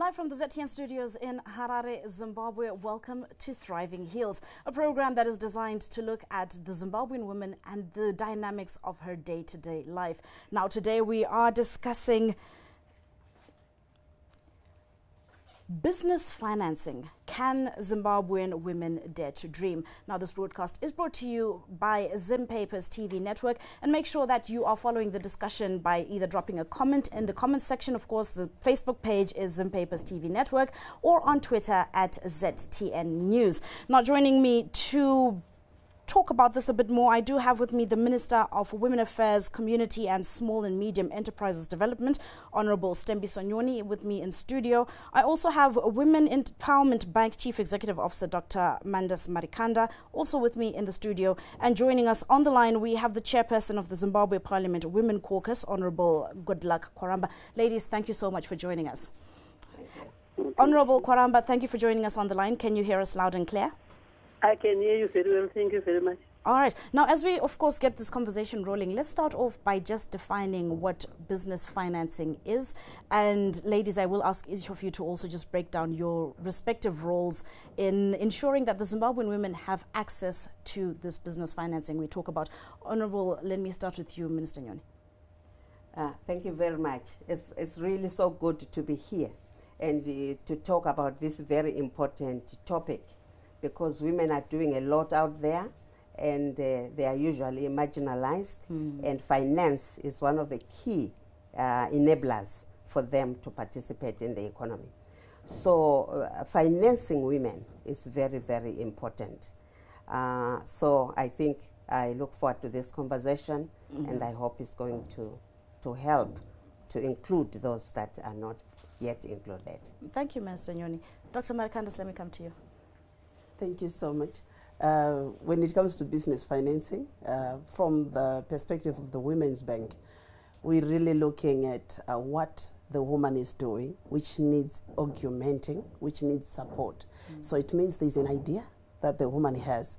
Live from the ZTN studios in Harare, Zimbabwe, welcome to Thriving Heals, a program that is designed to look at the Zimbabwean woman and the dynamics of her day-to-day life. Now, today we are discussing business financing. Can Zimbabwean women dare to dream? Now, this broadcast is brought to you by Zimpapers TV network, and make sure that you are following the discussion by either dropping a comment in the comment section. Of course, the Facebook page is Zimpapers TV network, or on Twitter at ZTN News. Now, joining me to talk about this a bit more, I do have with me the Minister of Women Affairs, Community and Small and Medium Enterprises Development, Honorable Stembiso Nyoni, with me in studio. I also have Women Empowerment Bank Chief Executive Officer, Dr. Mandas Marikanda, also with me in the studio. And joining us on the line, we have the Chairperson of the Zimbabwe Parliament Women Caucus, Honorable Goodluck Kwaramba. Ladies, thank you so much for joining us. Honorable Kwaramba, thank you for joining us on the line. Can you hear us loud and clear? I can hear you very well. Thank you very much. All right. Now, as we, of course, get this conversation rolling, let's start off by just defining what business financing is. And ladies, I will ask each of you to also just break down your respective roles in ensuring that the Zimbabwean women have access to this business financing we talk about. Honorable, let me start with you, Minister Nyoni. Thank you very much. It's really so good to be here and to talk about this very important topic, because women are doing a lot out there, and they are usually marginalized, and finance is one of the key enablers for them to participate in the economy. So financing women is very, very important. So I think I look forward to this conversation, and I hope it's going to help to include those that are not yet included. Thank you, Minister Nyoni. Dr. Marikandas, let me come to you. Thank you so much. When it comes to business financing, from the perspective of the Women's Bank, we're really looking at what the woman is doing, which needs augmenting, which needs support. So it means there's an idea that the woman has,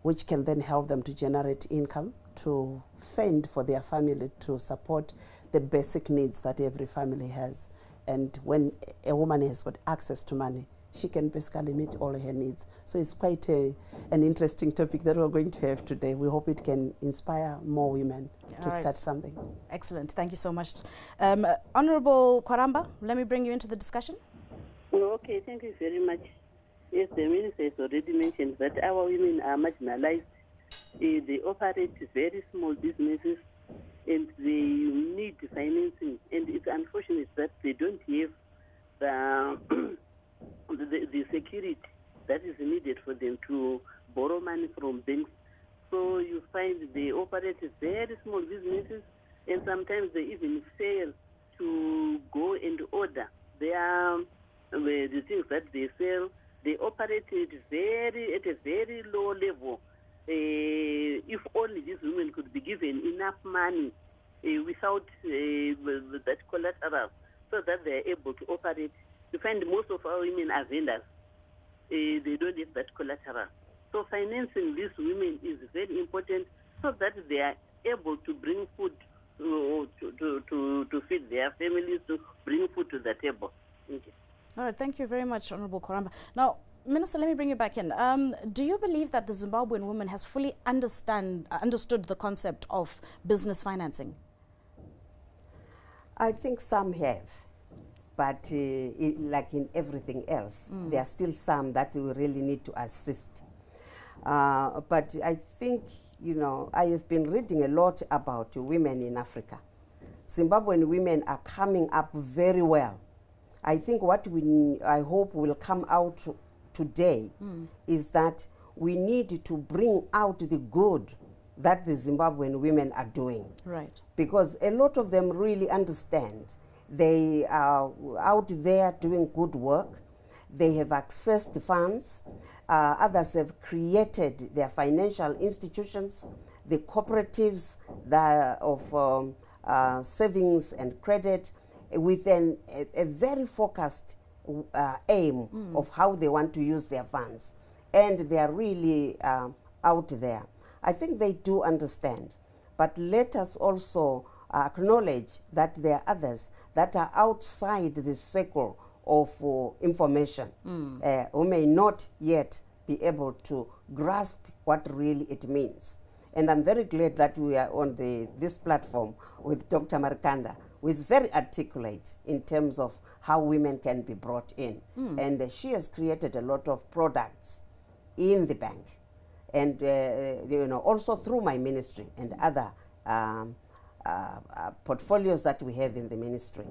which can then help them to generate income, to fend for their family, to support the basic needs that every family has. And when a woman has got access to money, she can basically meet all her needs. So it's quite an interesting topic that we're going to have today. We hope it can inspire more women to start something. Excellent. Thank you so much. Honorable Kwaramba, let me bring you into the discussion. Okay, thank you very much. Yes, the Minister has already mentioned that our women are marginalized. They operate very small businesses, and they need financing. And it's unfortunate that they don't have the security that is needed for them to borrow money from banks. So you find they operate very small businesses, and sometimes they even fail to go and order the things that they sell. They operate at a very low level. If only these women could be given enough money without that collateral, so that they are able to operate. You find most of our women are vendors. They don't have that collateral. So financing these women is very important, so that they are able to bring food to feed their families, to bring food to the table. Thank you. All right, thank you very much, Honorable Kwaramba. Now, Minister, let me bring you back in. Do you believe that the Zimbabwean woman has fully understood the concept of business financing? I think some have. But like in everything else, there are still some that we really need to assist. But I think, I have been reading a lot about women in Africa. Zimbabwean women are coming up very well. I think what I hope will come out today is that we need to bring out the good that the Zimbabwean women are doing. Right. Because a lot of them really understand. They are out there doing good work. They have accessed funds. Others have created their financial institutions, the cooperatives of savings and credit, with a very focused aim of how they want to use their funds. And they are really out there. I think they do understand. But let us also acknowledge that there are others that are outside the circle of information, who may not yet be able to grasp what really it means. And I'm very glad that we are on this platform with Dr. Marikanda, who is very articulate in terms of how women can be brought in. And she has created a lot of products in the bank. And also through my ministry and other portfolios that we have in the ministry.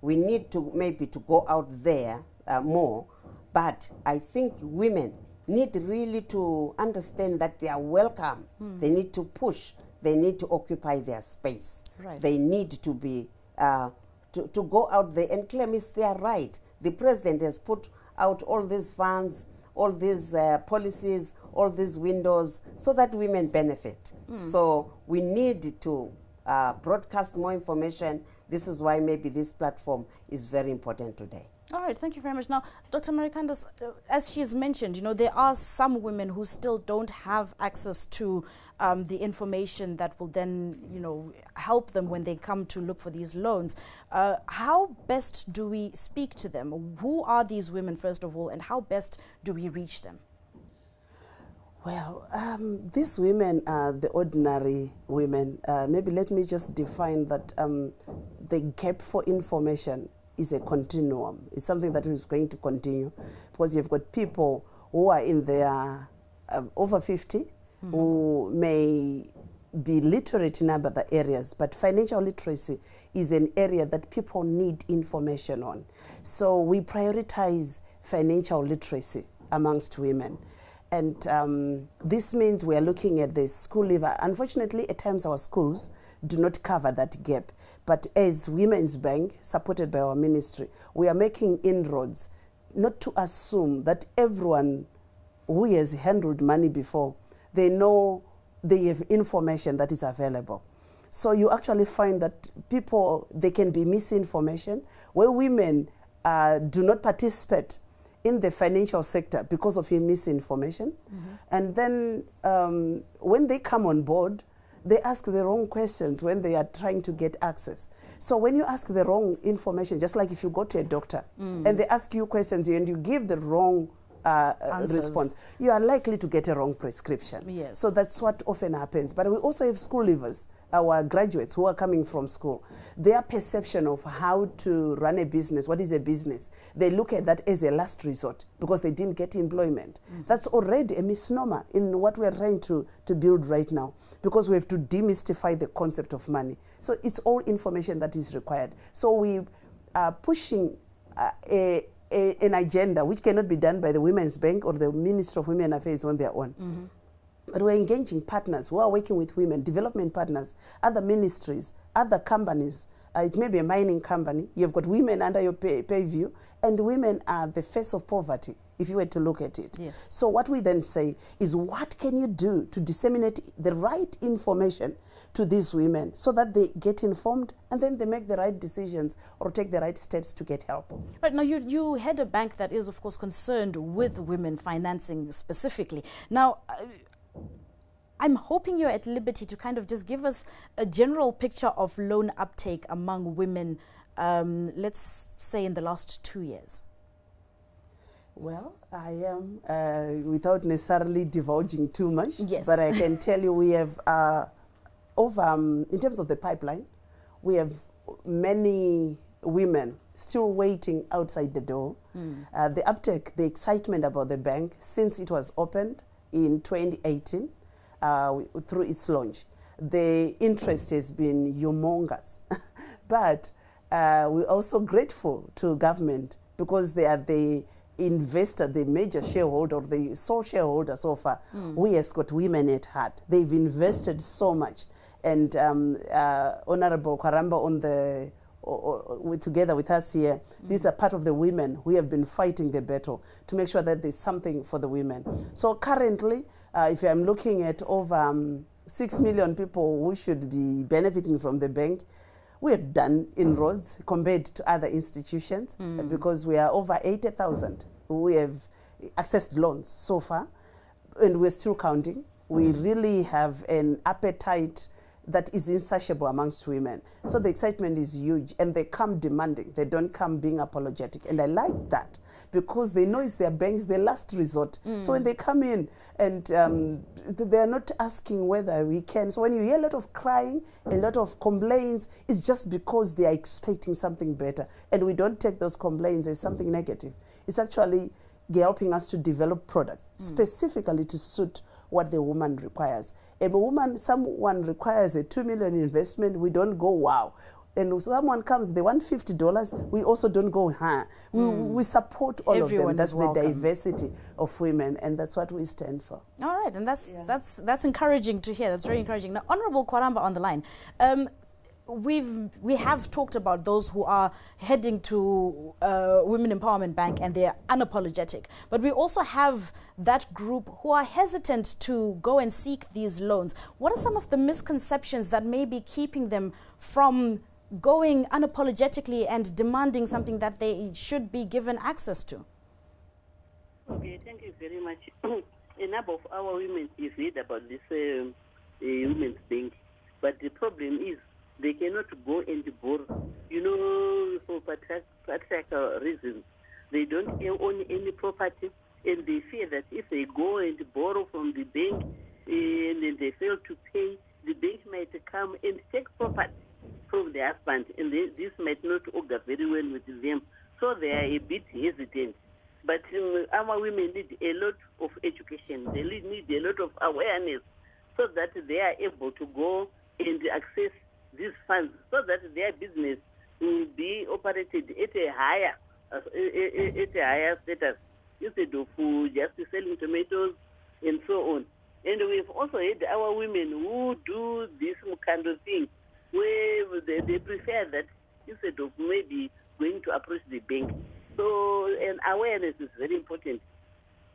We need to maybe to go out there more, but I think women need really to understand that they are welcome. They need to push. They need to occupy their space. Right. They need to be to go out there and claim it's their right. The president has put out all these funds, all these policies, all these windows, so that women benefit. So we need to broadcast more information. This is why maybe this platform is very important today. All right, thank you very much. Now, Dr. Marikanda, as she's mentioned, there are some women who still don't have access to the information that will then, help them when they come to look for these loans. How best do we speak to them? Who are these women, first of all, and how best do we reach them? Well, these women are the ordinary women. Maybe let me just define that the gap for information is a continuum. It's something that is going to continue, because you've got people who are in their over 50 who may be literate in other areas, but financial literacy is an area that people need information on. So we prioritize financial literacy amongst women. And this means we are looking at the school level. Unfortunately, at times our schools do not cover that gap. But as Women's Bank, supported by our ministry, we are making inroads, not to assume that everyone who has handled money before, they know they have information that is available. So you actually find that people, they can be misinformation, where women do not participate in the financial sector because of misinformation. And then when they come on board, they ask the wrong questions when they are trying to get access. So when you ask the wrong information, just like if you go to a doctor and they ask you questions and you give the wrong response, you are likely to get a wrong prescription. Yes. So that's what often happens. But we also have school leavers, our graduates who are coming from school. Their perception of how to run a business, what is a business, they look at that as a last resort because they didn't get employment. That's already a misnomer in what we are trying to build right now, because we have to demystify the concept of money. So it's all information that is required. So we are pushing an agenda which cannot be done by the Women's Bank or the Ministry of Women Affairs on their own. But we're engaging partners who are working with women, development partners, other ministries, other companies. It may be a mining company. You've got women under your purview, and women are the face of poverty, if you were to look at it. Yes. So what we then say is, what can you do to disseminate the right information to these women so that they get informed and then they make the right decisions or take the right steps to get help? Right, now you head a bank that is, of course, concerned with women financing specifically. Now, I'm hoping you're at liberty to kind of just give us a general picture of loan uptake among women, let's say in the last 2 years. Well, I am, without necessarily divulging too much, Yes. but I can tell you we have, in terms of the pipeline, we have many women still waiting outside the door. The uptake, the excitement about the bank since it was opened in 2018, through its launch, the interest has been humongous. But we're also grateful to government because they are the investor, the major shareholder, the sole shareholder so far. We has got women at heart. They've invested so much. And Honorable Kwaramba on the together with us here, these are part of the women who have been fighting the battle to make sure that there's something for the women. So currently, if I'm looking at over 6 million people who should be benefiting from the bank, we have done inroads compared to other institutions because we are over 80,000 who have accessed loans so far, and we're still counting. We really have an appetite that is insatiable amongst women. So the excitement is huge, and they come demanding. They don't come being apologetic. And I like that because they know it's their banks, their last resort. So when they come in and they're not asking whether we can. So when you hear a lot of crying, a lot of complaints, it's just because they are expecting something better. And we don't take those complaints as something negative. It's actually helping us to develop products specifically to suit what the woman requires. If someone requires a 2 million investment, we don't go, wow. And if someone comes, they want $50, we also don't go, huh. We support all Everyone of them. That's is the welcome. Diversity of women, and that's what we stand for. All right, and that's encouraging to hear. That's very encouraging. Now, Honorable Kwaramba on the line. We have talked about those who are heading to Women Empowerment Bank and they're unapologetic. But we also have that group who are hesitant to go and seek these loans. What are some of the misconceptions that may be keeping them from going unapologetically and demanding something that they should be given access to? Okay, thank you very much. A number of our women have read about this women's bank, but the problem is they cannot go and borrow, for practical reasons. They don't own any property, and they fear that if they go and borrow from the bank and then they fail to pay, the bank might come and take property from the husband, and this might not augur very well with them. So they are a bit hesitant. But our women need a lot of education. They need a lot of awareness so that they are able to go and access these funds so that their business will be operated at a higher status instead of just selling tomatoes and so on. And we've also had our women who do this kind of thing where they prefer that instead of maybe going to approach the bank. So, and awareness is very important.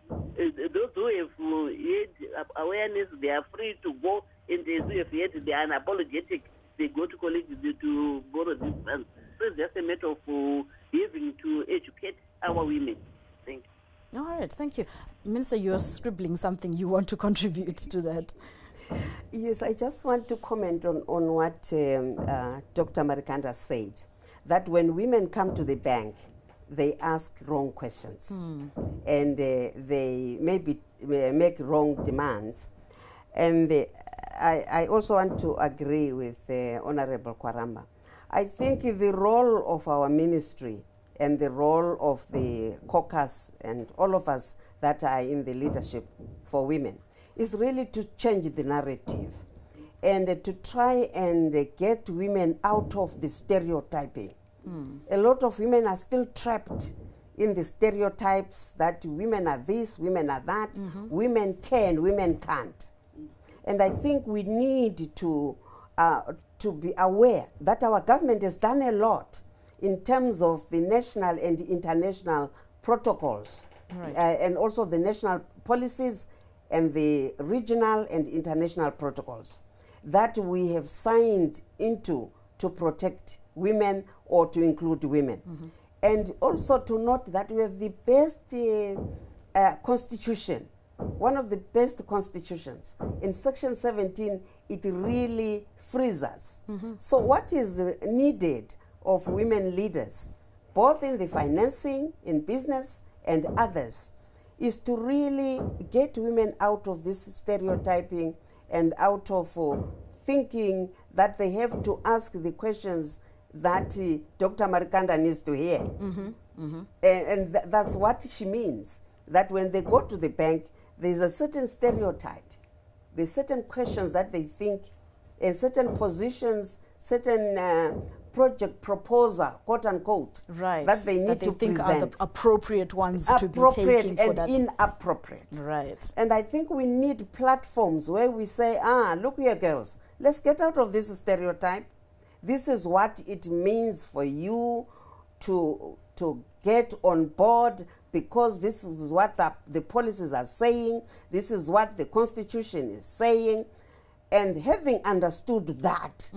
Those who have had awareness, they are free to go, and those who have had, they are unapologetic. They go to college to borrow these funds. So it's just a matter of having to educate our women. Thank you. All right, thank you. Minister, you're scribbling something. You want to contribute to that? Yes, I just want to comment on what Dr. Marikanda said, that when women come to the bank, they ask wrong questions and they maybe make wrong demands. And I also want to agree with Honorable Kwaramba. I think the role of our ministry and the role of the caucus and all of us that are in the leadership for women is really to change the narrative and to try and get women out of the stereotyping. A lot of women are still trapped in the stereotypes that women are this, women are that, women can, women can't. And I think we need to be aware that our government has done a lot in terms of the national and international protocols, and also the national policies and the regional and international protocols that we have signed into to protect women or to include women. And also to note that we have the best constitution, one of the best constitutions. In Section 17, it really frees us. So what is needed of women leaders, both in the financing, in business, and others, is to really get women out of this stereotyping and out of thinking that they have to ask the questions that Dr. Marikanda needs to hear. And that's what she means, that when they go to the bank, there's a certain stereotype. There's certain questions that they think, and certain positions, certain project proposal, quote unquote, that they need to think present. are the appropriate ones to be taking for that. Inappropriate. Right. And I think we need platforms where we say, look here, girls, let's get out of this stereotype. This is what it means for you to get on board, because this is what the policies are saying. This is what the Constitution is saying. And having understood that,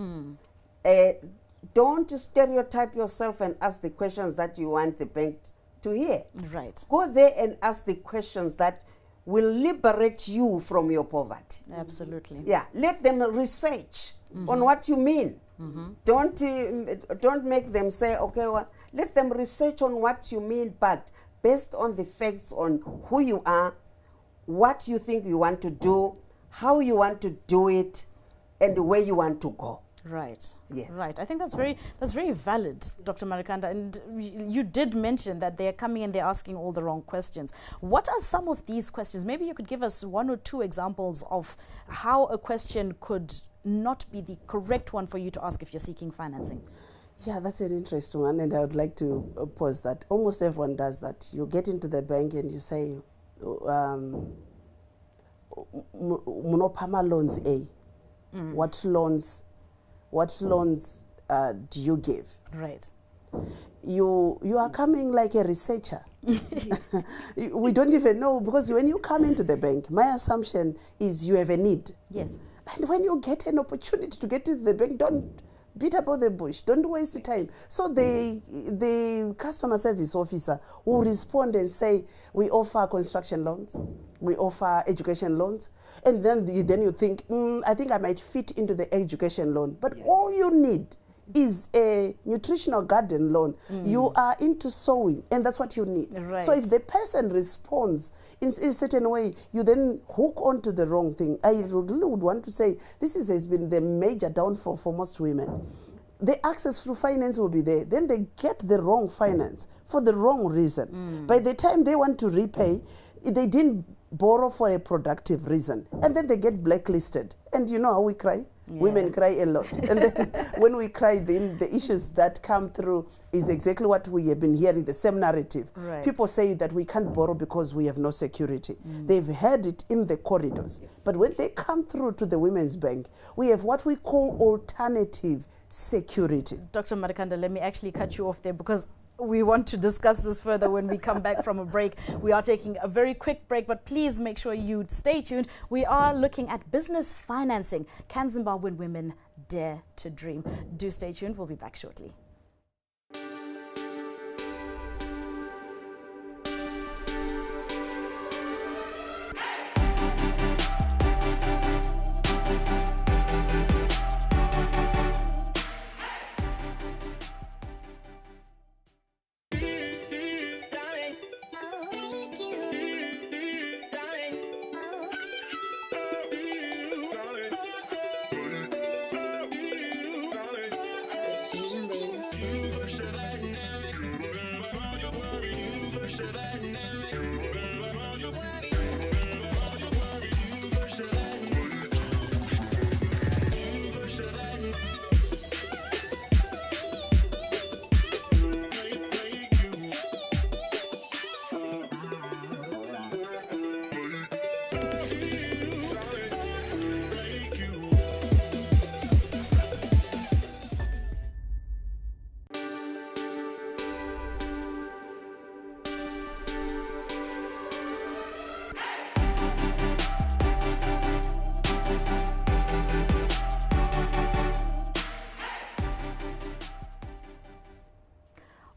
don't stereotype yourself and ask the questions that you want the bank to hear. Right. Go there and ask the questions that will liberate you from your poverty. Absolutely. Yeah, let them research on what you mean. Don't make them say, okay, well, let them research on what you mean, but based on the facts on who you are, what you think you want to do, how you want to do it, and where you want to go. Right. Yes. Right. I think that's very valid, Dr. Marikanda. And you did mention that they're coming and they're asking all the wrong questions. What are some of these questions? Maybe you could give us one or two examples of how a question could not be the correct one for you to ask if you're seeking financing. Yeah, that's an interesting one, and I would like to pose that. Almost everyone does that. You get into the bank and you say, Munopama loans A. What loans do you give? Right. You are coming like a researcher. We don't even know, because when you come into the bank, my assumption is you have a need. Yes. And when you get an opportunity to get into the bank, don't beat about the bush. Don't waste the time. So the customer service officer will respond and say, we offer construction loans, we offer education loans. And then you think, I think I might fit into the education loan. But all you need is a nutritional garden loan. You are into sewing, and that's what you need. Right. So if the person responds in a certain way, you then hook onto the wrong thing. I really would want to say this has been the major downfall for most women. The access to finance will be there. Then they get the wrong finance for the wrong reason. By the time they want to repay, they didn't borrow for a productive reason. And then they get blacklisted. And you know how we cry? Yeah. Women cry a lot. And then when we cry, then the issues that come through is exactly what we have been hearing, the same narrative. Right. People say that we can't borrow because we have no security. They've heard it in the corridors. Yes. But when they come through to the Women's Bank, we have what we call alternative security. Dr. Marikanda, let me actually cut you off there, because we want to discuss this further when we come back from a break. We are taking a very quick break, but please make sure you stay tuned. We are looking at business financing. Can Zimbabwean women dare to dream? Do stay tuned. We'll be back shortly.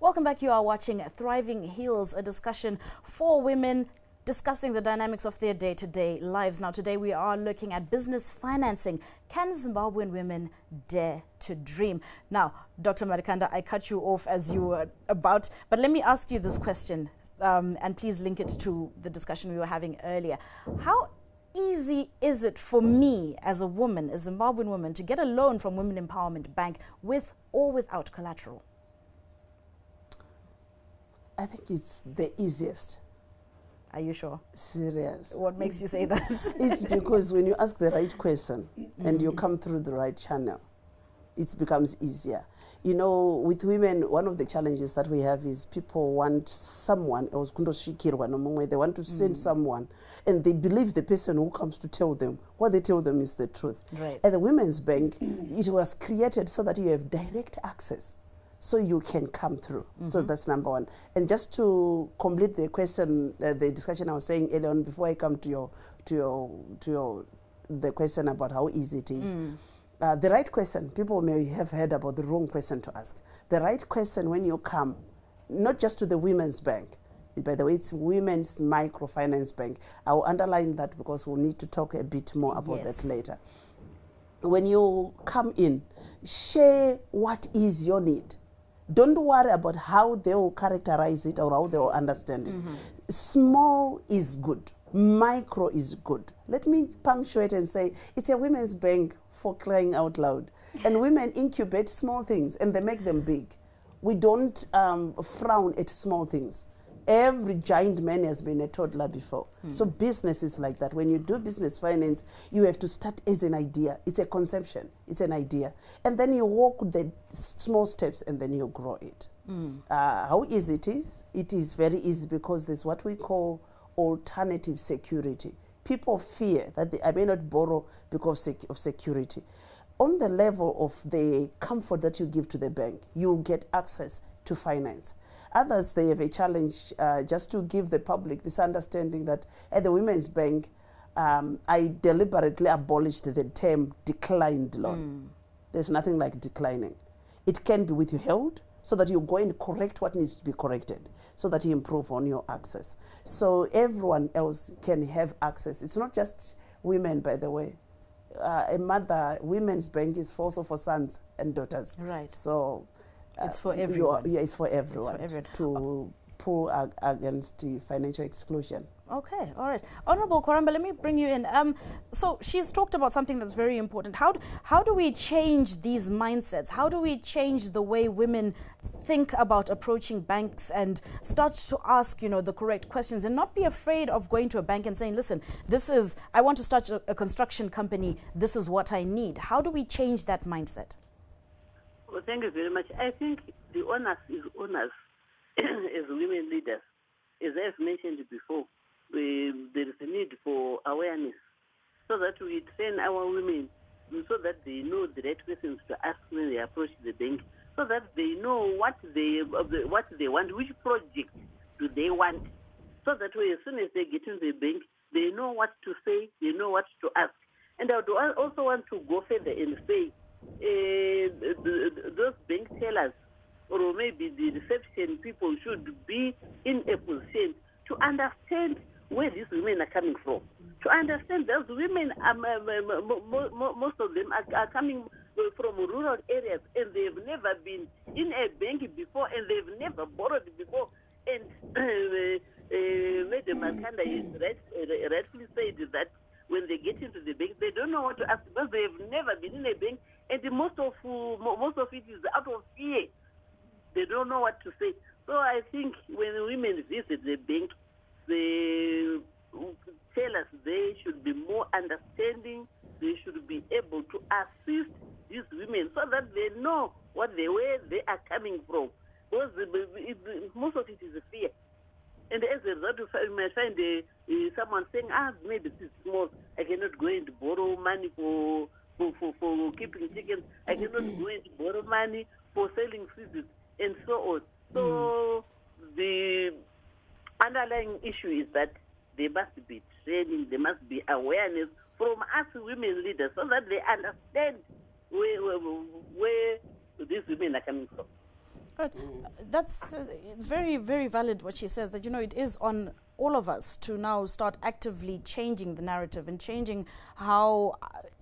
Welcome back. You are watching Thriving Heals, a discussion for women discussing the dynamics of their day-to-day lives. Now, today we are looking at business financing. Can Zimbabwean women dare to dream? Now, Dr. Marikanda, I cut you off as you were about, but let me ask you this question, and please link it to the discussion we were having earlier. How easy is it for me as a woman, a Zimbabwean woman, to get a loan from Women Empowerment Bank with or without collateral? I think it's the easiest. Are you sure? Serious. What makes you say that? It's because when you ask the right question and you come through the right channel, it becomes easier. You know, with women, one of the challenges that we have is people want someone else, they want to send someone, and they believe the person who comes to tell them, what they tell them is the truth. Right. At the Women's Bank, it was created so that you have direct access, so you can come through. So that's number one. And just to complete the question, the discussion I was saying earlier on, before I come to the question about how easy it is. The right question, people may have heard about the wrong question to ask. The right question when you come, not just to the Women's Bank, by the way, it's Women's Microfinance Bank. I will underline that because we'll need to talk a bit more about that later. when you come in, share what is your need. Don't worry about how they will characterize it or how they will understand it. Small is good. Micro is good. Let me punctuate and say it's a women's bank, for crying out loud. And women incubate small things and they make them big. We don't frown at small things. Every giant man has been a toddler before. So business is like that. When you do business finance, you have to start as an idea. It's a conception. It's an idea. And then you walk the small steps and then you grow it. How easy it is? It is very easy because there's what we call alternative security. People fear that I may not borrow because of security. On the level of the comfort that you give to the bank, you'll get access to finance. Others, they have a challenge just to give the public this understanding that at the Women's Bank, I deliberately abolished the term declined loan. There's nothing like declining. It can be withheld so that you go and correct what needs to be corrected so that you improve on your access. So everyone else can have access. It's not just women, by the way. A mother, Women's Bank is also for sons and daughters. Right. So it's for everyone. Yeah, it's for everyone. It's for everyone. To pull against the financial exclusion. Okay, all right. Honorable Kwaramba, let me bring you in. So she's talked about something that's very important. How do we change these mindsets? How do we change the way women think about approaching banks and start to ask, the correct questions and not be afraid of going to a bank and saying, listen, I want to start a construction company. This is what I need. How do we change that mindset? Well, thank you very much. I think the onus is on us as women leaders. As I've mentioned before, there is a need for awareness so that we train our women so that they know the right questions to ask when they approach the bank, so that they know what they want, which project do they want, so that way as soon as they get in the bank, they know what to say, they know what to ask. And I would also want to go further and say those bank tellers or maybe the reception people should be in a position to understand where these women are coming from. To understand those women, most of them are coming from rural areas and they've never been in a bank before and they've never borrowed before. And Madam Makanda rightfully said that when they get into the bank, they don't know what to ask because they've never been in a bank, and most of it is out of fear. They don't know what to say. So I think when women visit the bank, they tell us they should be more understanding. They should be able to assist these women so that they know where they are coming from. Because most of it is a fear. And as a result, you might find someone saying, maybe this is small. I cannot go and borrow money for keeping chickens. I cannot go and borrow money for selling seeds and so on. So the underlying issue is that there must be training, there must be awareness from us women leaders so that they understand where these women are coming from. But that's very, very valid what she says, that, it is on all of us to now start actively changing the narrative and changing how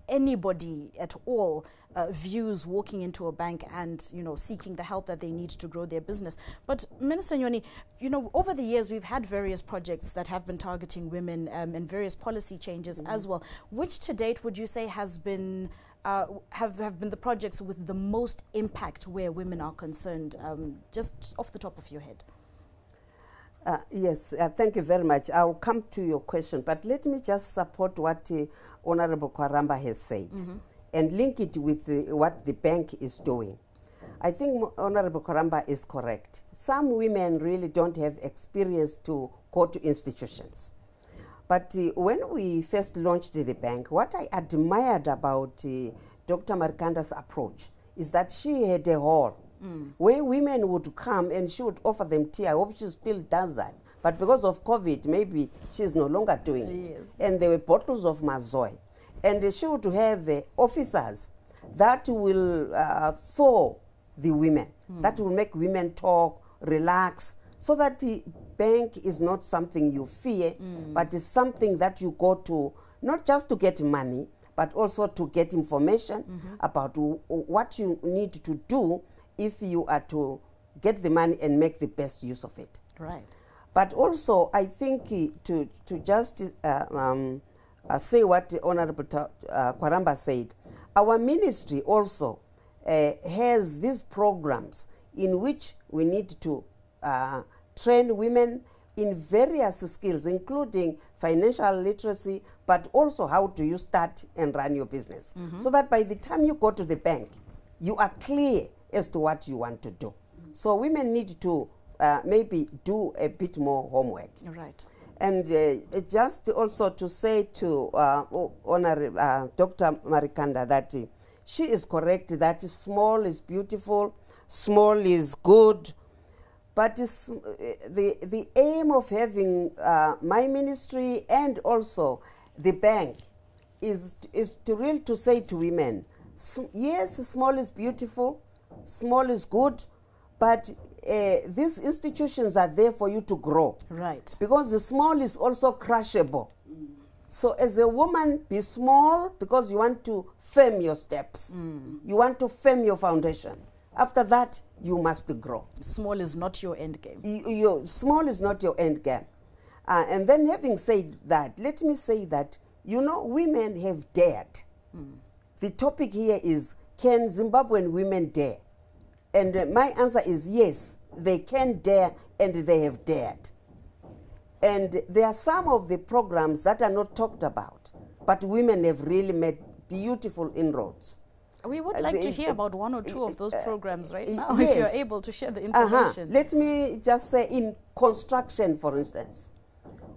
anybody at all views walking into a bank and, seeking the help that they need to grow their business. But Minister Nyoni, over the years we've had various projects that have been targeting women and various policy changes as well. Which to date would you say has been have been the projects with the most impact where women are concerned, just off the top of your head? Yes, thank you very much. I'll come to your question, but let me just support what Honorable Kwaramba has said and link it with what the bank is doing. I think Honorable Kwaramba is correct. Some women really don't have experience to go to institutions. But when we first launched the bank, what I admired about Dr. Marikanda's approach is that she had a hall where women would come and she would offer them tea. I hope she still does that. But because of COVID, maybe she's no longer doing it. Yes. And there were bottles of Mazoy. And she would have officers that will thaw the women, that will make women talk, relax, so that the bank is not something you fear, but is something that you go to not just to get money, but also to get information about what you need to do if you are to get the money and make the best use of it. Right. But also, I think to just say what Honorable Kwaramba said, our ministry also has these programs in which we need to train women in various skills, including financial literacy, but also how do you start and run your business. So that by the time you go to the bank, you are clear as to what you want to do. So women need to maybe do a bit more homework. Right. And just also to say to Honorable Dr. Marikanda that she is correct, that small is beautiful, small is good, but the aim of having my ministry and also the bank is to really to say to women, yes, small is beautiful, small is good, but these institutions are there for you to grow. Right. Because the small is also crushable. So as a woman, be small because you want to firm your steps. You want to firm your foundation. After that, you must grow. Small is not your end game. Small is not your end game. And then having said that, let me say that, you know, women have dared. The topic here is, can Zimbabwean women dare? And my answer is yes, they can dare and they have dared. And there are some of the programs that are not talked about, but women have really made beautiful inroads. We would like to hear about one or two of those programs right now, yes. if you're able to share the information. Let me just say, in construction, for instance,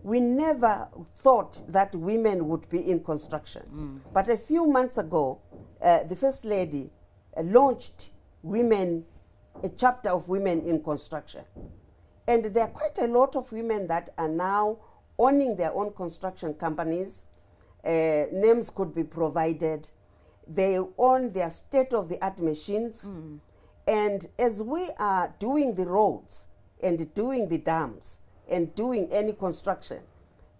we never thought that women would be in construction. But a few months ago, the First Lady launched a chapter of women in construction. And there are quite a lot of women that are now owning their own construction companies. Names could be provided. They own their state-of-the-art machines. And as we are doing the roads and doing the dams and doing any construction,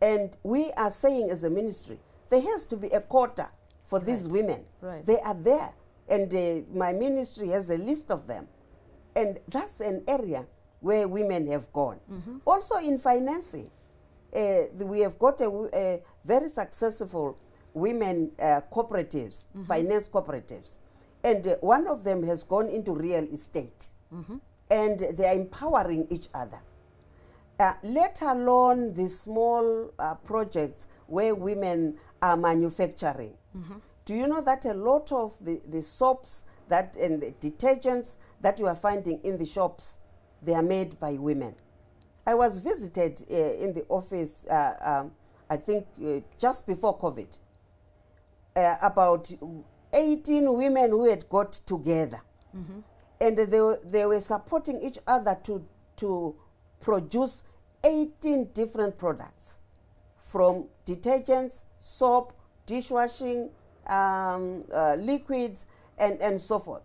and we are saying as a ministry, there has to be a quota for these women. Right. They are there. And my ministry has a list of them. And that's an area where women have gone. Also in financing, we have got a very successful women cooperatives, finance cooperatives. And one of them has gone into real estate. And they are empowering each other. Let alone the small projects where women are manufacturing. Do you know that a lot of the soaps and the detergents that you are finding in the shops, they are made by women? I was visited in the office, I think just before COVID, about 18 women who had got together. And they were supporting each other to produce 18 different products, from detergents, soap, dishwashing, liquids, and so forth.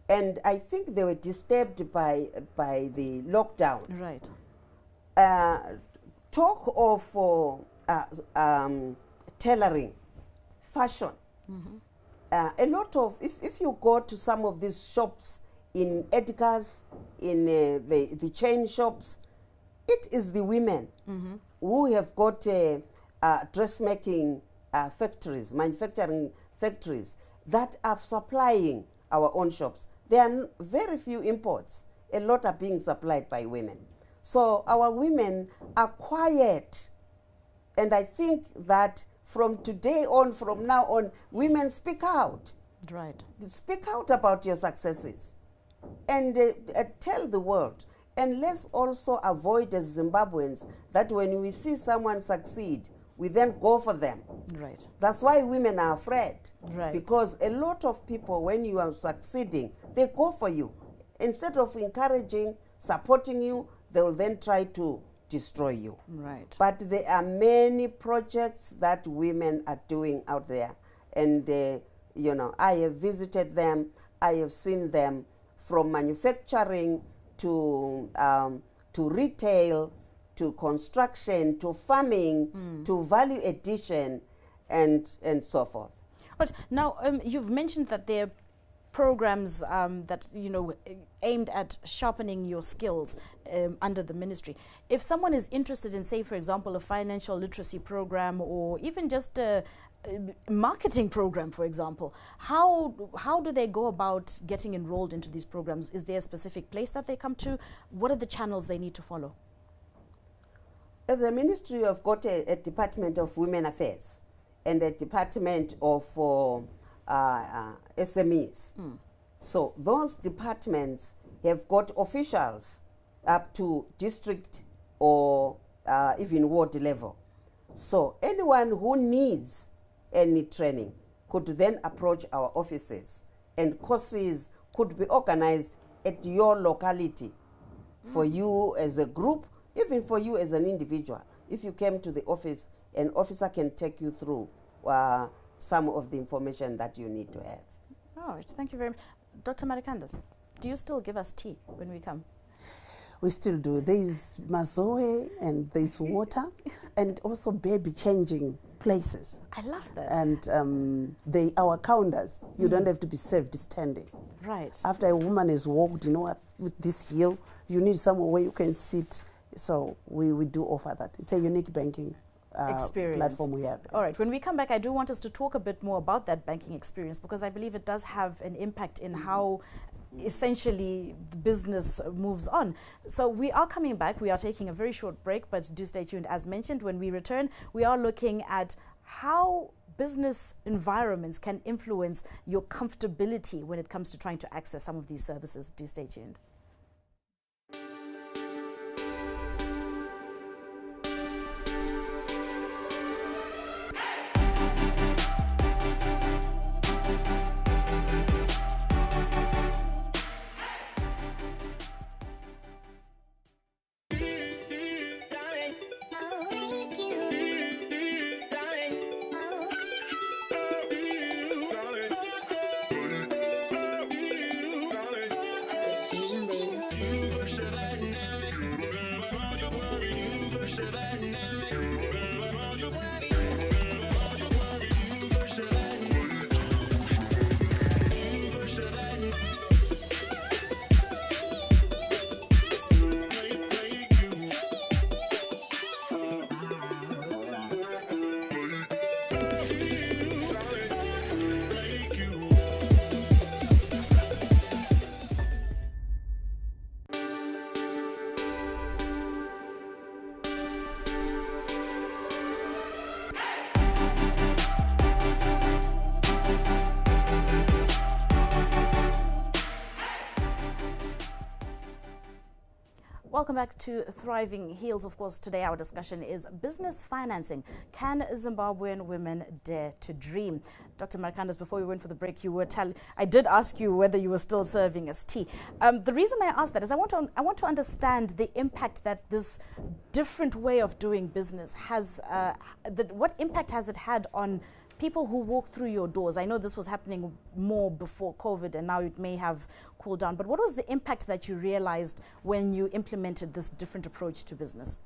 And I think they were disturbed by the lockdown. Right. Talk of tailoring, fashion. A lot of, if you go to some of these shops in Edgar's, in the chain shops, it is the women who have got dressmaking factories, manufacturing factories that are supplying our own shops. There are very few imports. A lot are being supplied by women. So our women are quiet. And I think that from today on, from now on, women speak out. Right. Speak out about your successes and tell the world. And let's also avoid as Zimbabweans that when we see someone succeed, we then go for them. Right. That's why women are afraid. Right. Because a lot of people, when you are succeeding, they go for you. Instead of encouraging, supporting you, they will then try to destroy you. Right. But there are many projects that women are doing out there. And, you know, I have visited them. I have seen them from manufacturing to retail, to construction, to farming, to value addition, and so forth. Right. Now, you've mentioned that there are programs that, aimed at sharpening your skills under the ministry. If someone is interested in, say, for example, a financial literacy program or even just a marketing program, for example, how do they go about getting enrolled into these programs? Is there a specific place that they come to? What are the channels they need to follow? The ministry have got a Department of Women Affairs and a Department of SMEs. So those departments have got officials up to district or even ward level. So anyone who needs any training could then approach our offices, and courses could be organized at your locality for you as a group, even for you as an individual. If you came to the office, an officer can take you through some of the information that you need to have. All right, thank you very much. Dr. Marikandas, do you still give us tea when we come? We still do. There is mazoe and there is water and also baby changing places. I love that. And our counters, you don't have to be served standing. Right. After a woman has walked, with this heel, you need somewhere where you can sit. So we do offer that. It's a unique banking experience platform we have. All right, when we come back, I do want us to talk a bit more about that banking experience, because I believe it does have an impact in how essentially the business moves on. So we are coming back. We are taking a very short break, but do stay tuned. As mentioned, when we return, we are looking at how business environments can influence your comfortability when it comes to trying to access some of these services. Do stay tuned. Welcome back to Thriving Heals. Of course, today our discussion is business financing. Can Zimbabwean women dare to dream? Dr. Marikandas, before we went for the break, I did ask you whether you were still serving us tea. The reason I asked that is I want to understand the impact that this different way of doing business has. What impact has it had on people who walk through your doors? I know this was happening more before COVID, and now it may have cooled down. But what was the impact that you realized when you implemented this different approach to business?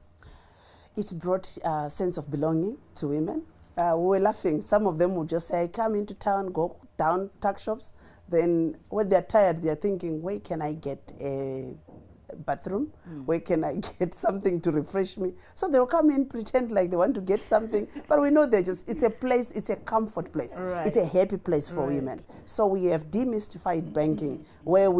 It brought a sense of belonging to women. We were laughing. Some of them would just say, come into town, go down tuck shops. Then when they're tired, they're thinking, where can I get a bathroom? Where can I get something to refresh me? So they'll come in, pretend like they want to get something, but we know it's a place, it's a comfort place. Right. It's a happy place for women. So we have demystified banking, where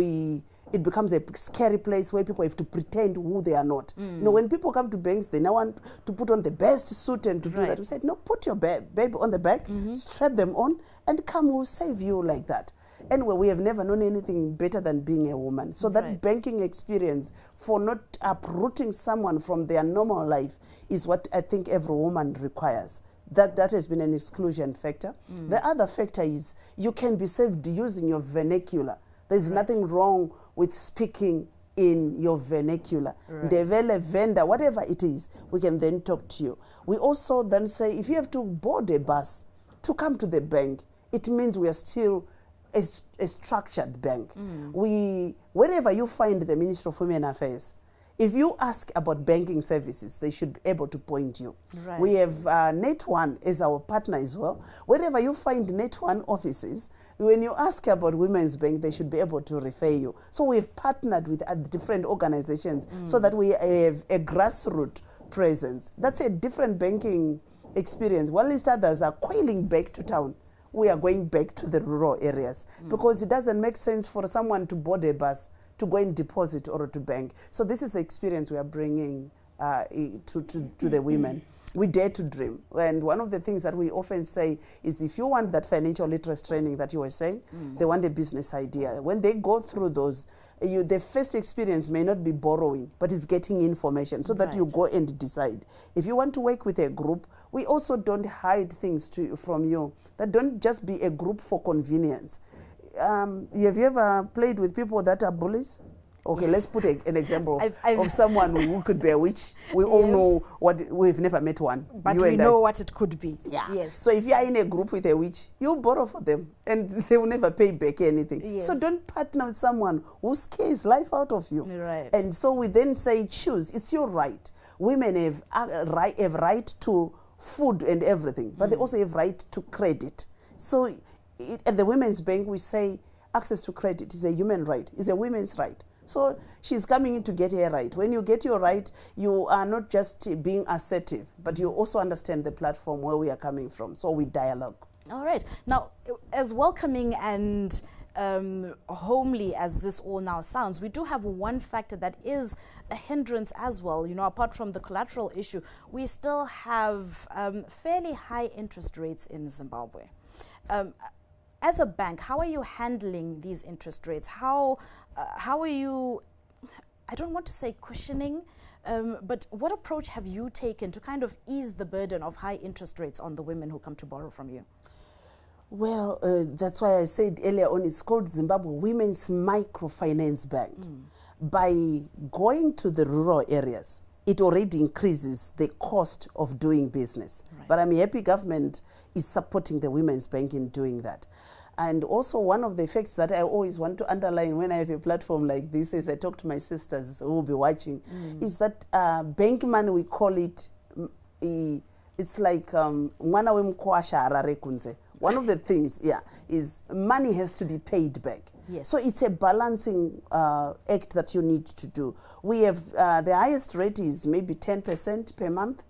it becomes a scary place where people have to pretend who they are not. When people come to banks, they now want to put on the best suit and to do that. We said, no, put your baby on the back, strap them on, and come, we'll save you like that. Anyway, we have never known anything better than being a woman. So that banking experience for not uprooting someone from their normal life is what I think every woman requires. That has been an exclusion factor. The other factor is you can be saved using your vernacular. There's nothing wrong with speaking in your vernacular. Devele, vendor, whatever it is, we can then talk to you. We also then say, if you have to board a bus to come to the bank, it means we are still a structured bank. Wherever you find the Ministry of Women Affairs, If you ask about banking services, they should be able to point you. Right. We have Net1 as our partner as well. Wherever you find Net1 offices, when you ask about Women's Bank, they should be able to refer you. So we've partnered with different organizations so that we have a grassroots presence. That's a different banking experience. While least others are coiling back to town, we are going back to the rural areas because it doesn't make sense for someone to board a bus to go and deposit or to bank. So this is the experience we are bringing to the women. We dare to dream. And one of the things that we often say is if you want that financial literacy training that you were saying, they want a business idea. When they go through those, the first experience may not be borrowing, but it's getting information so that you go and decide. If you want to work with a group, we also don't hide things from you. That don't just be a group for convenience. Have you ever played with people that are bullies? Okay, yes. Let's put an example of someone who could be a witch. We all know we've never met one. But we know what it could be. Yeah. Yes. So if you are in a group with a witch, you borrow for them and they will never pay back anything. Yes. So don't partner with someone who scares life out of you. Right. And so we then say, choose. It's your right. Women have right to food and everything, but they also have right to credit. So at the Women's Bank, we say access to credit is a human right, is a women's right. So she's coming in to get her right. When you get your right, you are not just being assertive, but you also understand the platform where we are coming from. So we dialogue. All right. Now, as welcoming and homely as this all now sounds, we do have one factor that is a hindrance as well. You know, apart from the collateral issue, we still have fairly high interest rates in Zimbabwe. As a bank, how are you handling these interest rates? How are you, I don't want to say cushioning, but what approach have you taken to kind of ease the burden of high interest rates on the women who come to borrow from you? Well, that's why I said earlier on, it's called Zimbabwe Women's Microfinance Bank. By going to the rural areas, it already increases the cost of doing business. Right. But I'm happy government is supporting the Women's Bank in doing that. And also one of the facts that I always want to underline when I have a platform like this, as I talk to my sisters who will be watching, is that bank money, we call it, it's like mwana wemkwasha harare kunze. One of the things, is money has to be paid back. Yes. So it's a balancing act that you need to do. We have the highest rate is maybe 10% per month,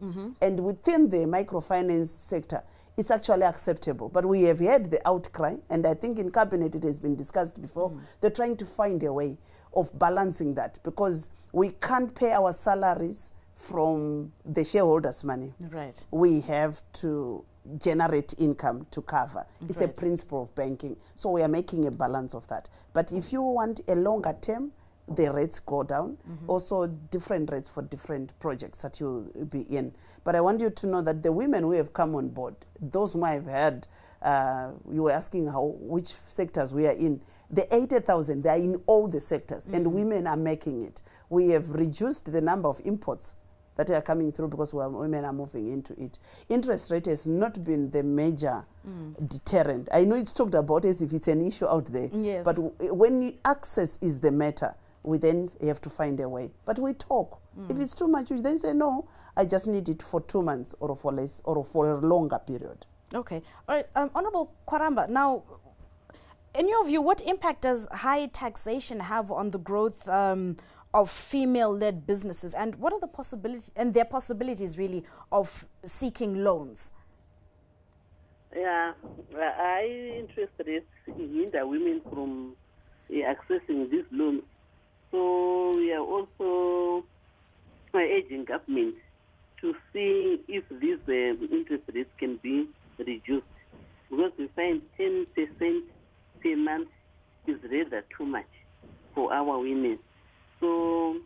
and within the microfinance sector, it's actually acceptable. But we have had the outcry, and I think in cabinet it has been discussed before. They're trying to find a way of balancing that because we can't pay our salaries from the shareholders' money. Right. We have to generate income to cover. It's a Right. principle of banking. So we are making a balance of that. But if you want a longer term, the rates go down. Also different rates for different projects that you'll be in. But I want you to know that the women who have come on board, those who might have heard, you were asking which sectors we are in. The 80,000, they are in all the sectors, and women are making it. We have reduced the number of imports that are coming through because women are moving into it. Interest rate has not been the major deterrent. I know it's talked about as if it's an issue out there, Yes. but when access is the matter, we then have to find a way. But we talk. If it's too much, we then say, no, I just need it for 2 months or for less or for a longer period. Okay. All right. Honorable Kwaramba, now, in your view, what impact does high taxation have on the growth of female-led businesses, and what are the possibilities and their possibilities really of seeking loans? Yeah, high interest rates hinder women from accessing these loans. So we are also urging government to see if these interest rates can be reduced, because we find 10% per month is rather too much for our women. So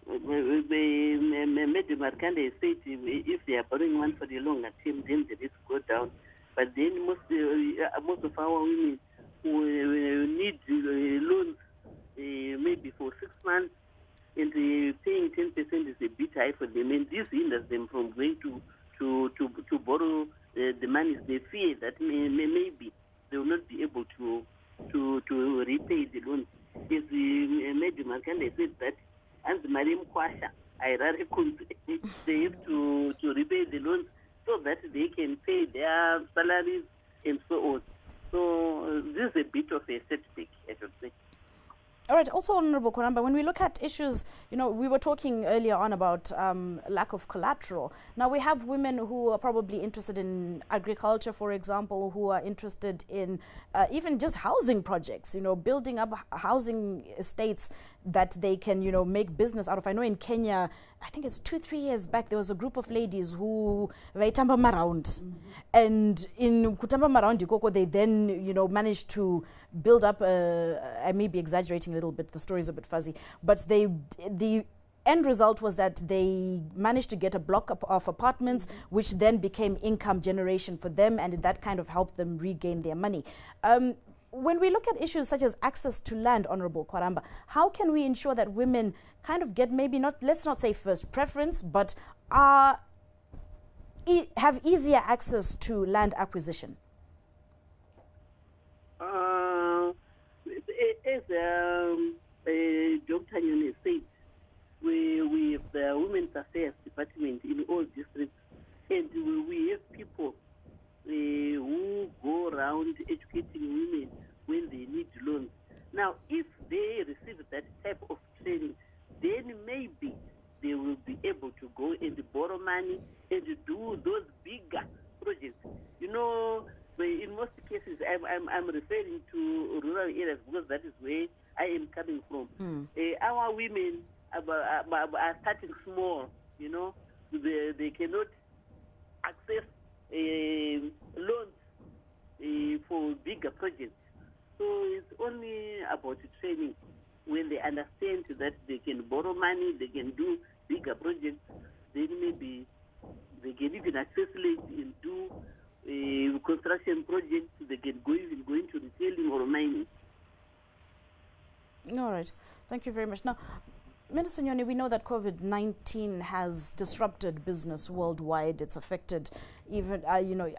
Madam Markande said if they are borrowing one for the longer term, then the rates go down. But then most of our women who need loans maybe for 6 months, and paying 10% is a bit high for them, and this hinders them from going to borrow the money. They fear that maybe they will not be able to repay the loans. As Madam Markande said that and the Mariam Kwasha, they have to repay the loans so that they can pay their salaries and so on. So this is a bit of a setback, I should say. All right. Also, Honorable Kwaramba, when we look at issues, we were talking earlier on about lack of collateral. Now, we have women who are probably interested in agriculture, for example, who are interested in even just housing projects, building up housing estates that they can, make business out of. I know in Kenya, I think it's 2-3 years back, there was a group of ladies who vaitamba around. And in kutamba around Ikoko, they then, managed to build up, I may be exaggerating a little bit, the story is a bit fuzzy, but the end result was that they managed to get a block of apartments, which then became income generation for them, and that kind of helped them regain their money. When we look at issues such as access to land, Honorable Kwaramba, how can we ensure that women kind of get maybe not, let's not say first preference, but have easier access to land acquisition? As Dr. Nyone said, we have the Women's Affairs Department in all districts, and we have people who go around educating women when they need loans. Now, if they receive that type of training, then maybe they will be able to go and borrow money and do those bigger projects. In most cases, I'm referring to rural areas because that is where I am coming from. Our women are starting small, they cannot access loans for bigger projects. So it's only about training. When they understand that they can borrow money, they can do bigger projects, then maybe they can even access land and do construction projects. They can even go into retailing or mining. All right. Thank you very much. Now, Minister Nyone, we know that COVID-19 has disrupted business worldwide. It's affected even,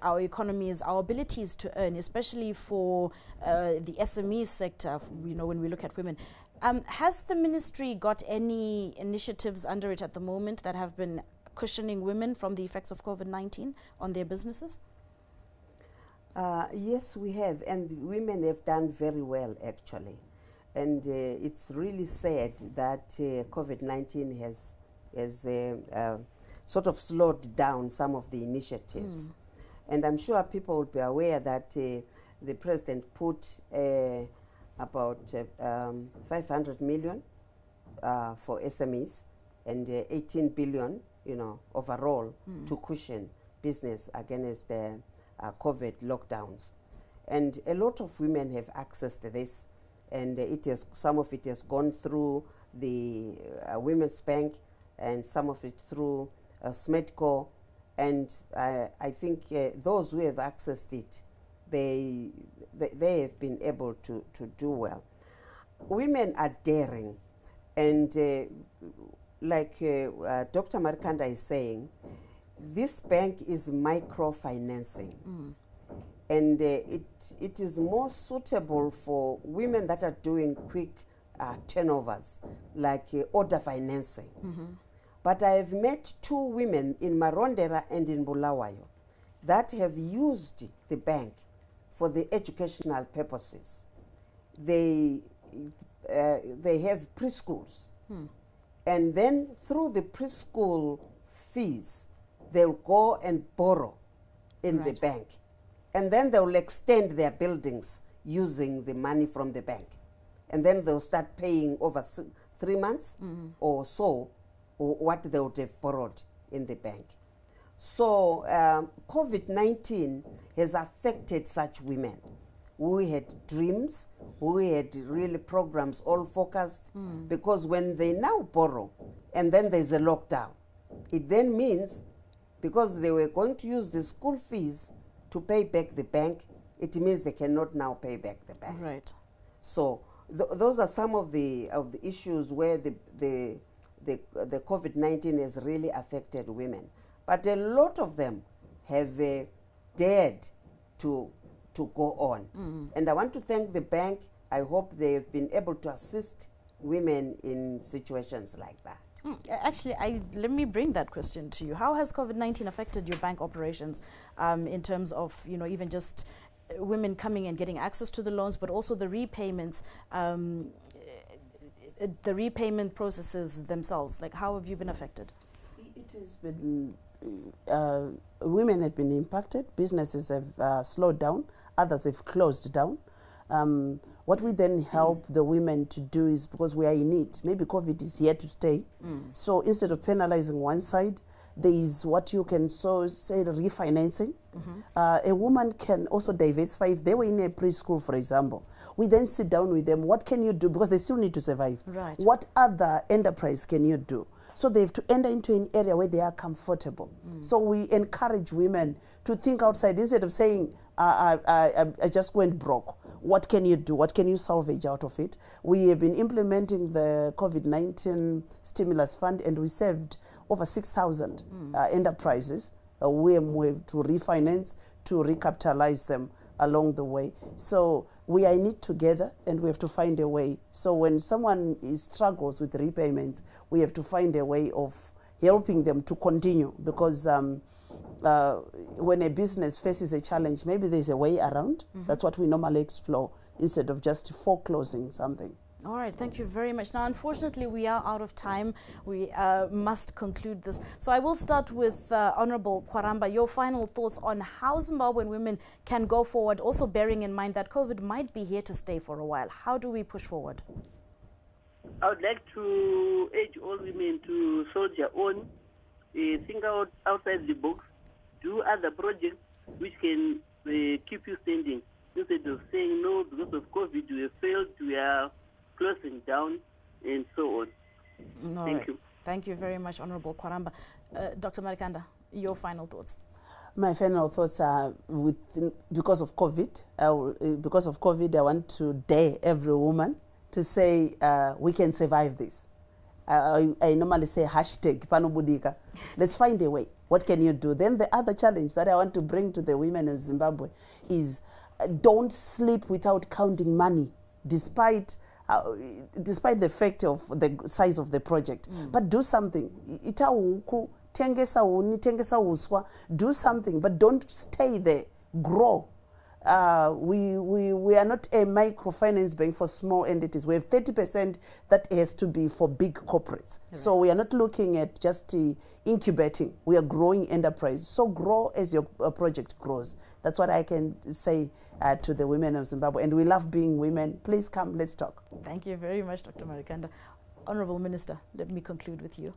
our economies, our abilities to earn, especially for the SME sector, when we look at women. Has the ministry got any initiatives under it at the moment that have been cushioning women from the effects of COVID-19 on their businesses? Yes, we have, and women have done very well, actually. And it's really sad that COVID-19 has sort of slowed down some of the initiatives. And I'm sure people will be aware that the president put about 500 million for SMEs and 18 billion, overall to cushion business against COVID lockdowns. And a lot of women have accessed this, and some of it has gone through the Women's Bank, and some of it through SMEDCO, and I think those who have accessed it, they have been able to do well. Women are daring, and like Dr. Marikanda is saying, this bank is microfinancing. And it is more suitable for women that are doing quick turnovers, like order financing. But I have met 2 women in Marondera and in Bulawayo that have used the bank for the educational purposes. They have preschools. And then through the preschool fees, they'll go and borrow in the bank. And then they'll extend their buildings using the money from the bank. And then they'll start paying over 3 months or so, or what they would have borrowed in the bank. So COVID-19 has affected such women who had dreams, who had really programs all focused, because when they now borrow and then there's a lockdown, it then means, because they were going to use the school fees to pay back the bank, it means they cannot now pay back the bank. Right. So those are some of the issues where the COVID-19 has really affected women. But a lot of them have dared to go on. And I want to thank the bank. I hope they have been able to assist women in situations like that. Actually, let me bring that question to you. How has COVID-19 affected your bank operations in terms of, even just women coming and getting access to the loans, but also the repayments, the repayment processes themselves? Like, how have you been affected? It has been, women have been impacted, businesses have slowed down, others have closed down. What we then help the women to do is, because we are in it, maybe COVID is here to stay. So instead of penalizing one side, there is what you can say refinancing. A woman can also diversify. If they were in a preschool, for example, we then sit down with them. What can you do? Because they still need to survive. Right. What other enterprise can you do? So they have to enter into an area where they are comfortable. So we encourage women to think outside instead of saying, I just went broke. What can you do? What can you salvage out of it? We have been implementing the COVID-19 stimulus fund, and we saved over 6,000 enterprises we have to refinance, to recapitalize them along the way. So we are in it together, and we have to find a way. So when someone struggles with repayments, we have to find a way of helping them to continue, because when a business faces a challenge, maybe there's a way around. That's what we normally explore instead of just foreclosing something. All right, thank you very much. Now, unfortunately, we are out of time. We must conclude this. So I will start with Honorable Kwaramba. Your final thoughts on how Zimbabwean women can go forward, also bearing in mind that COVID might be here to stay for a while. How do we push forward? I would like to urge all women to soldier on, think outside the box, do other projects which can keep you standing. Instead of saying no, because of COVID, we have failed, we are closing down, and so on. Thank you. Thank you very much, Honorable Kwaramba. Dr. Marikanda, your final thoughts. My final thoughts are, because of COVID, I want to dare every woman to say we can survive this. I normally say hashtag panobudika. Let's find a way. What can you do? Then the other challenge that I want to bring to the women of Zimbabwe is don't sleep without counting money, despite the fact of the size of the project. But do something. Do something, but don't stay there. Grow. We are not a microfinance bank for small entities. We have 30% that has to be for big corporates. Right. So we are not looking at just incubating. We are growing enterprise. So grow as your project grows. That's what I can say to the women of Zimbabwe. And we love being women. Please come, let's talk. Thank you very much, Dr. Marikanda. Honorable Minister, let me conclude with you.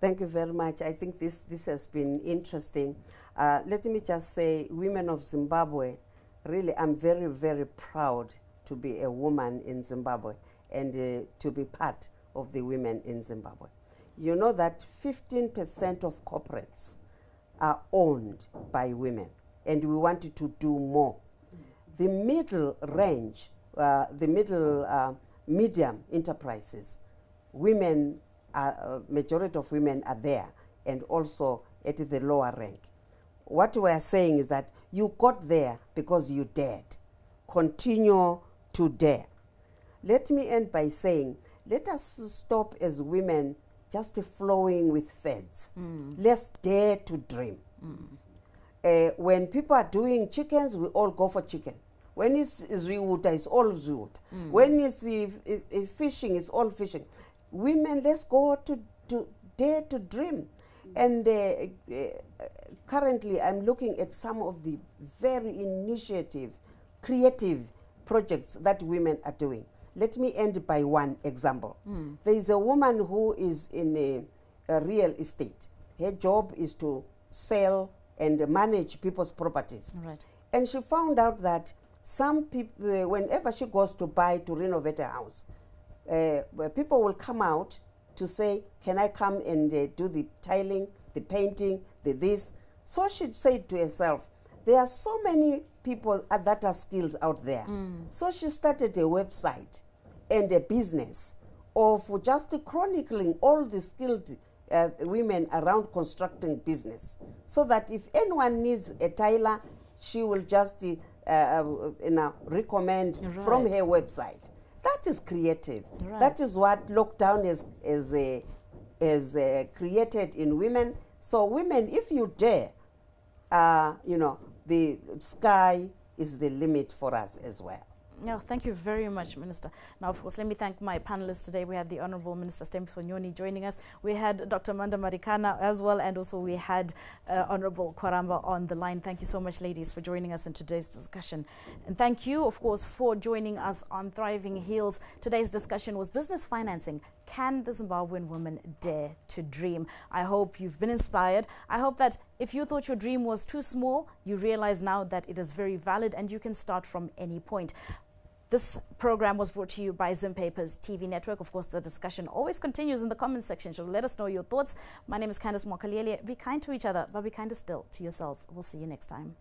Thank you very much. I think this has been interesting. Let me just say, women of Zimbabwe, really, I'm very, very proud to be a woman in Zimbabwe and to be part of the women in Zimbabwe. You know that 15% of corporates are owned by women, and we wanted to do more. The middle range, medium enterprises, women, majority of women are there, and also at the lower rank. What we are saying is that you got there because you dared. Continue to dare. Let me end by saying, let us stop as women just flowing with fads. Let's dare to dream. When people are doing chickens, we all go for chicken. When it's Zwiuta, it's all Zwiuta. When it's fishing, it's all fishing. Women, let's go to dare to dream. And currently, I'm looking at some of the very initiative, creative projects that women are doing. Let me end by one example. There is a woman who is in a real estate. Her job is to sell and manage people's properties. Right. And she found out that some people, whenever she goes to renovate a house, people will come out to say, can I come and do the tiling, the painting, the this? So she said to herself, there are so many people that are skilled out there. So she started a website and a business of just chronicling all the skilled women around constructing business, so that if anyone needs a tiler, she will just recommend from her website. That is creative. Right. That is what lockdown is created in women. So women, if you dare, you know, the sky is the limit for us as well. No, thank you very much, Minister. Now, of course, let me thank my panelists today. We had the Honorable Minister Stembiso Nyoni joining us. We had Dr. Manda Marikana as well, and also we had Honorable Kwaramba on the line. Thank you so much, ladies, for joining us in today's discussion. And thank you, of course, for joining us on Thriving Heels. Today's discussion was business financing. Can the Zimbabwean woman dare to dream? I hope you've been inspired. I hope that if you thought your dream was too small, you realize now that it is very valid and you can start from any point. This program was brought to you by Zimbabwe's TV network. Of course, the discussion always continues in the comment section, so let us know your thoughts. My name is Candice Mwakaliele. Be kind to each other, but be kinder still to yourselves. We'll see you next time.